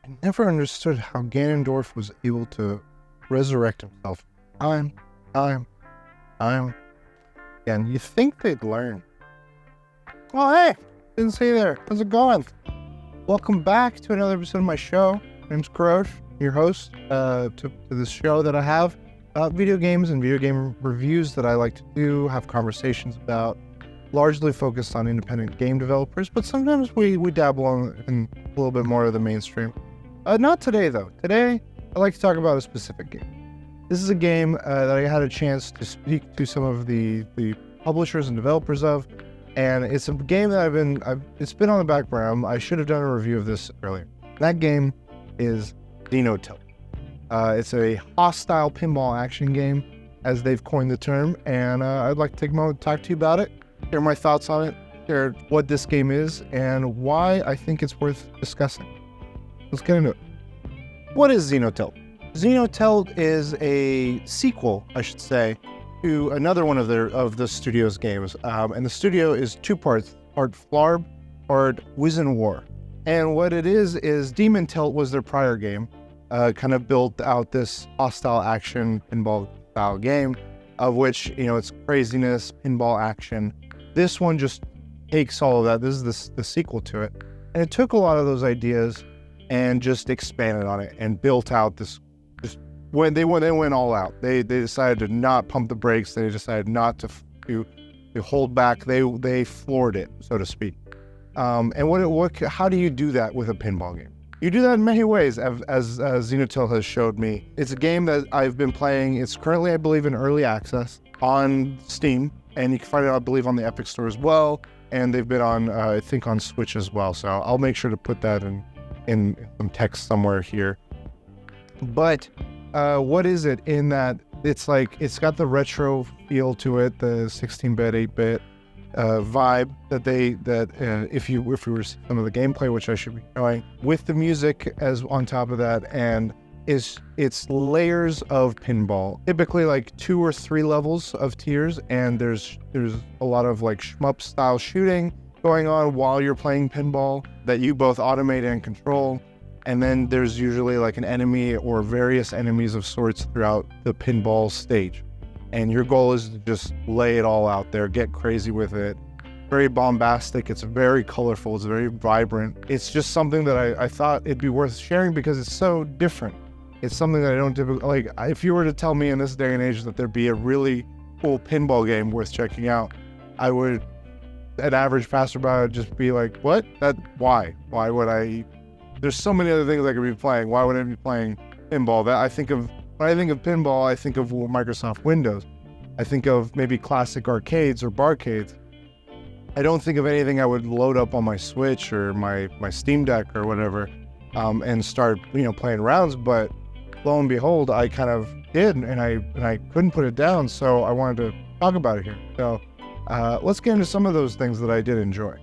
I never understood how Ganondorf was able to resurrect himself time, time, time. And you think they'd learn. Oh, hey, didn't see you there. How's it going? Welcome back to another episode of my show. My name's Kujoprime, your host to this show that I have about video games and video game reviews that I like to do, have conversations about, largely focused on independent game developers, but sometimes we dabble in a little bit more of the mainstream. Not today, though. Today, I'd like to talk about a specific game. This is a game that I had a chance to speak to some of the publishers and developers of, and it's a game that it's been on the back burner. I should have done a review of this earlier. That game is Xenotilt. It's a hostile pinball action game, as they've coined the term, and I'd like to take a moment to talk to you about it, share my thoughts on it, share what this game is, and why I think it's worth discussing. Let's get into it. What is Xenotilt? Xenotilt is a sequel, I should say, to another one of the studio's games, and the studio is two parts: part Flarb, part Wizen War. And what it is Demon Tilt was their prior game, kind of built out this hostile action pinball style game, of which, it's craziness, pinball action. This one just takes all of that. This is the sequel to it, and it took a lot of those ideas and just expanded on it and built out this. When they went all out, they decided to not pump the brakes. They decided not to hold back. They floored it, so to speak. And how do you do that with a pinball game? You do that in many ways, as Xenotilt has showed me. It's a game that I've been playing. It's currently, I believe, in early access on Steam, and you can find it, I believe, on the Epic Store as well. And they've been on, I think, on Switch as well. So I'll make sure to put that in some text somewhere here. But what is it in that it's got the retro feel to it, the 16-bit, 8-bit vibe that if we were to see some of the gameplay, which I should be showing, with the music as on top of that, and it's layers of pinball, typically like 2 or 3 levels of tiers, and there's a lot of like shmup style shooting going on while you're playing pinball that you both automate and control. And then there's usually like an enemy or various enemies of sorts throughout the pinball stage. And your goal is to just lay it all out there, get crazy with it. Very bombastic, it's very colorful, it's very vibrant. It's just something that I thought it'd be worth sharing because it's so different. It's something that I don't typically, like, if you were to tell me in this day and age that there'd be a really cool pinball game worth checking out, an average passerby would just be like, what? Why would I? There's so many other things I could be playing. Why would I be playing pinball? When I think of pinball, I think of Microsoft Windows. I think of maybe classic arcades or barcades. I don't think of anything I would load up on my Switch or my Steam Deck or whatever, and start playing rounds. But lo and behold, I kind of did, and I couldn't put it down. So I wanted to talk about it here. So let's get into some of those things that I did enjoy.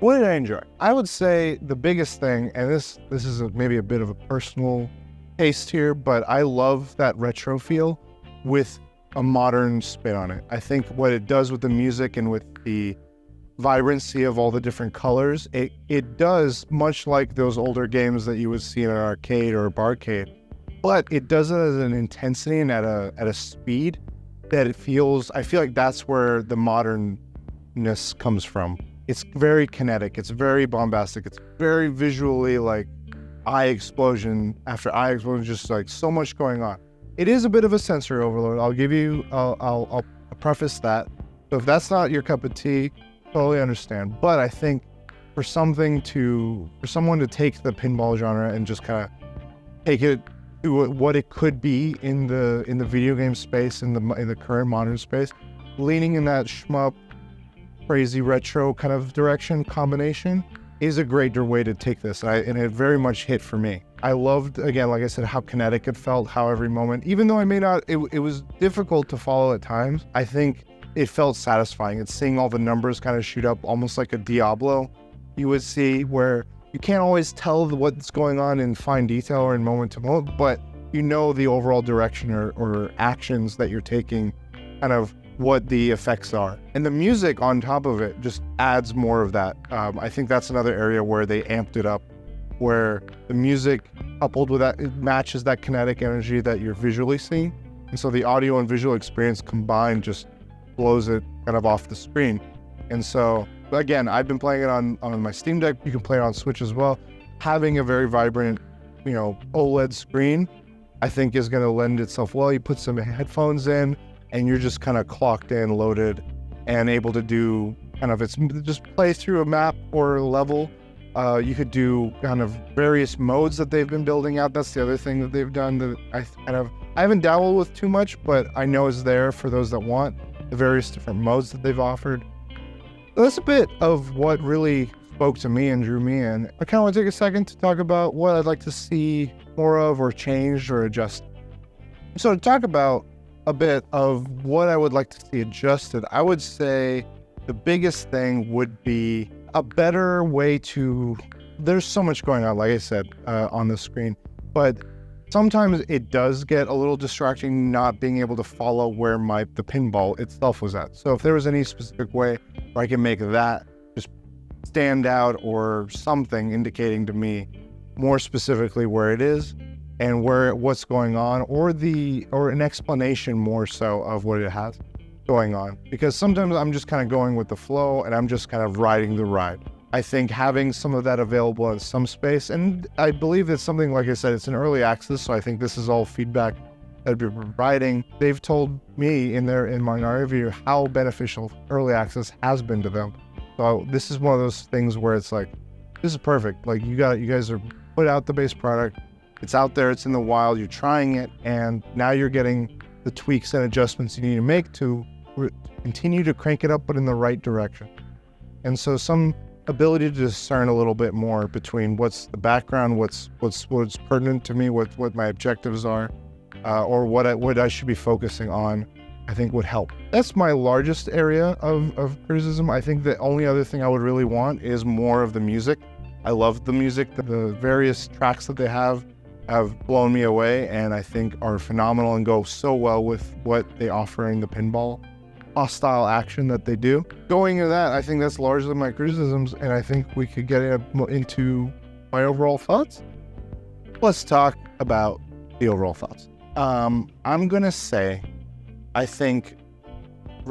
What did I enjoy? I would say the biggest thing, and this is maybe a bit of a personal taste here, but I love that retro feel with a modern spin on it. I think what it does with the music and with the vibrancy of all the different colors, it does much like those older games that you would see in an arcade or a barcade, but it does it at an intensity and at a speed that I feel like that's where the modernness comes from. It's very kinetic, it's very bombastic, it's very visually like eye explosion after eye explosion, just like so much going on. It is a bit of a sensory overload. I'll preface that. So if that's not your cup of tea, totally understand. But I think for someone to take the pinball genre and just kind of take it to what it could be in the video game space, in the current modern space, leaning in that shmup, crazy retro kind of direction combination is a great way to take this, and it very much hit for me. I loved, again, like I said, how kinetic it felt, how every moment, even though it was difficult to follow at times, I think it felt satisfying. It's seeing all the numbers kind of shoot up, almost like a Diablo you would see, where you can't always tell what's going on in fine detail or in moment to moment, but the overall direction or actions that you're taking, kind of what the effects are. And the music on top of it just adds more of that. I think that's another area where they amped it up where the music coupled with that, it matches that kinetic energy that you're visually seeing. And so the audio and visual experience combined just blows it kind of off the screen. And so, again, I've been playing it on my Steam Deck. You can play it on Switch as well. Having a very vibrant, OLED screen, I think is going to lend itself well. You put some headphones in and you're just kind of clocked in, loaded, and able to do just play through a map or a level. You could do kind of various modes that they've been building out. That's the other thing that they've done that I haven't dabbled with too much, but I know is there for those that want the various different modes that they've offered. So that's a bit of what really spoke to me and drew me in. I kind of want to take a second to talk about what I'd like to see more of or changed or adjusted. So to talk about a bit of what I would like to see adjusted, I would say the biggest thing would be a better way to, there's so much going on, like I said, on the screen, but sometimes it does get a little distracting not being able to follow where the pinball itself was at. So if there was any specific way where I can make that just stand out or something indicating to me more specifically where it is and what's going on, or an explanation more so of what it has going on. Because sometimes I'm just kind of going with the flow and I'm just kind of riding the ride. I think having some of that available in some space, and I believe it's something, like I said, it's an early access, so I think this is all feedback that I'd be providing. They've told me in my review how beneficial early access has been to them. So this is one of those things where it's like, this is perfect. Like you guys are put out the base product. It's out there, it's in the wild, you're trying it, and now you're getting the tweaks and adjustments you need to make to continue to crank it up, but in the right direction. And so some ability to discern a little bit more between what's the background, what's pertinent to me, what my objectives are, or what I should be focusing on, I think would help. That's my largest area of criticism. I think the only other thing I would really want is more of the music. I love the music. The various tracks that they have blown me away and I think are phenomenal and go so well with what they offer in the pinball hostile action that they do. Going into that, I think that's largely my criticisms, and I think we could get into my overall thoughts. Let's talk about the overall thoughts. I'm gonna say, I think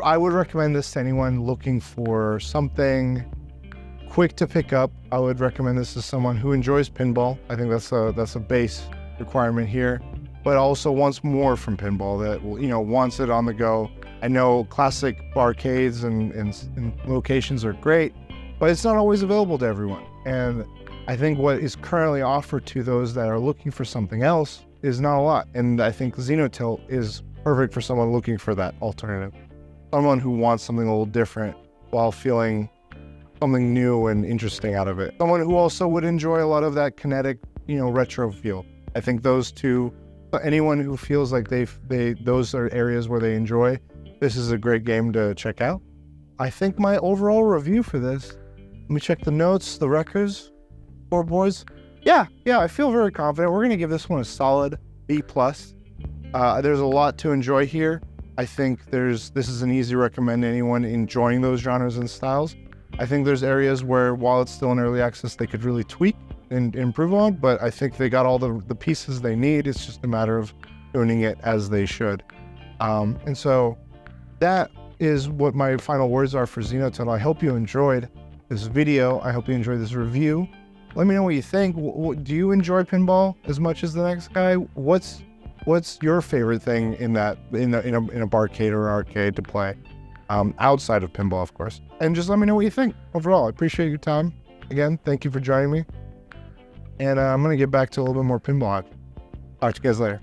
I would recommend this to anyone looking for something quick to pick up. I would recommend this to someone who enjoys pinball. I think that's a base requirement here, but also wants more from pinball, that wants it on the go. I know classic arcades and locations are great, but it's not always available to everyone. And I think what is currently offered to those that are looking for something else is not a lot. And I think Xenotilt is perfect for someone looking for that alternative. Someone who wants something a little different while feeling something new and interesting out of it. Someone who also would enjoy a lot of that kinetic, retro feel. I think those two, anyone who feels like those are areas where they enjoy, this is a great game to check out. I think my overall review for this, let me check the notes, the records, scoreboards. Yeah, I feel very confident. We're gonna give this one a solid B+. There's a lot to enjoy here. I think this is an easy recommend to anyone enjoying those genres and styles. I think there's areas where, while it's still in early access, they could really tweak and improve on, but I think they got all the pieces they need. It's just a matter of tuning it as they should. And so that is what my final words are for Xenotilt. I hope you enjoyed this video. I hope you enjoyed this review. Let me know what you think. Do you enjoy pinball as much as the next guy? What's your favorite thing in a barcade or arcade to play? Outside of pinball, of course. And just let me know what you think. Overall, I appreciate your time. Again, thank you for joining me. And I'm going to get back to a little bit more pinball. Talk to you guys later.